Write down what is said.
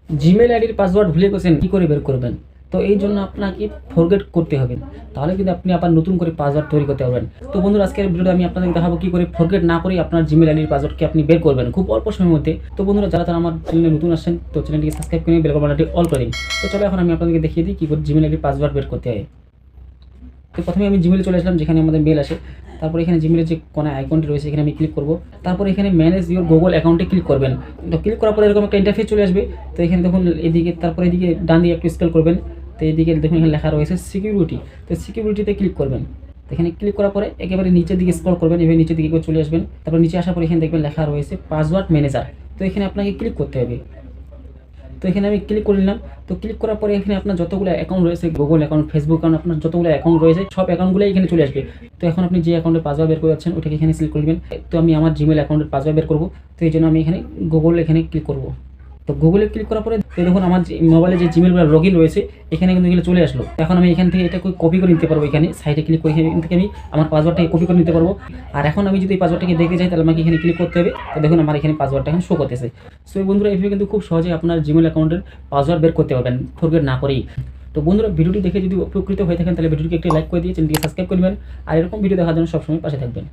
Gmail আইডির password ভুলে গেছেন, কী করে বের করবেন? তো এই জন্য আপনাকে ফরগেট করতে হবে, তাহলে কিন্তু আপনি আবার নতুন করে পাসওয়ার্ড তৈরি করতে পারবেন। তো বন্ধুরা, আজকের ভিডিওতে আমি আপনাদের দেখাবো কী করে ফরগেট না করে আপনার জিমেল আইডির পাসওয়ার্ডকে আপনি বের করবেন খুব অল্প সময়ের মধ্যে। তো বন্ধুরা, যারা তারা আমার চ্যানেলে নতুন আসছেন, তো চ্যানেলটিকে সাবস্ক্রাইব করে বেল বাটনটি অল করে দিন। তো চলো এখন আমি আপনাদেরকে দেখিয়ে দিই কী করে জিমেল আইডির পাসওয়ার্ড বের করতে হয়। তো প্রথমে আমি জিমেলে চলে আসলাম, যেখানে আমাদের মেল আসে। তারপর এখানে জিমেলের যে কোনা আইকনটি রয়েছে এখানে আমি ক্লিক করব। তারপর এখানে ম্যানেজ ইউর গুগল অ্যাকাউন্টে ক্লিক করবেন। তো ক্লিক করার পরে এরকম একটা ইন্টারফেস চলে আসবে। তো এখানে দেখুন এদিকে, তারপর এদিকে ডান দিকে একটু স্ক্রল করবেন। তো এদিকে দেখুন এখানে লেখা রয়েছে সিকিউরিটি। তো সিকিউরিটিতে ক্লিক করবেন। তো এখানে ক্লিক করার পরে একেবারে নিচের দিকে স্ক্রল করবেন, এভাবে নিচের দিকে চলে আসবেন। তারপর নিচে আসার পরে এখানে দেখবেন লেখা রয়েছে পাসওয়ার্ড ম্যানেজার। তো এখানে আপনাকে ক্লিক করতে হবে। তো এখানে আমি ক্লিক করে নিলাম। তো ক্লিক করার পরে এখানে আপনার যতগুলো অ্যাকাউন্ট রয়েছে, গুগল অ্যাকাউন্ট, ফেসবুক অ্যাকাউন্ট, আপনার যতগুলো অ্যাকাউন্ট রয়েছে সব অ্যাকাউন্টগুলোই এখানে চলে আসবে। তো এখন আপনি যে অ্যাকাউন্টের পাসওয়ার্ড বের করে যাচ্ছেন ওটাকে এখানে সিলেক্ট করবেন। তো আমি আমার জিমেল অ্যাকাউন্টের পাসওয়ার্ড বের করব। তো এই জন্য আমি এখানে গুগল এখানে ক্লিক করব। তো গুগলে ক্লিক করার পরে তো দেখুন আমার যে মোবাইলে যে জিমেলগুলো লগ ইন রয়েছে এখানে কিন্তু এগুলো চলে আসলো। এখন আমি এখান থেকে এটা কপি করে নিতে পারবো, এখানে সাইডে ক্লিক করে এখান থেকে আমি আমার পাসওয়ার্ডটাকে কপি করে নিতে পারবো। আর এখন আমি যদি এই পাসওয়ার্ডটাকে দেখতে চাই তাহলে আমাকে এখানে ক্লিক করতে হবে। তো দেখুন আমার এখানে পাসওয়ার্ডটা এখন শো করতেছে। সো বন্ধুরা, এইভাবে কিন্তু খুব সহজে আপনার জিমেল অ্যাকাউন্টের পাসওয়ার্ড বের করতে পারবেন ফরগেট না করেই। তো বন্ধুরা, ভিডিওটি দেখে যদি উপকৃত হয়ে থাকেন তাহলে ভিডিওটিকে একটি লাইক করে দিয়ে চ্যানেলটিকে সাবস্ক্রাইব করবেন। আর এরকম ভিডিও দেখার জন্য সবসময় পাশে থাকবেন।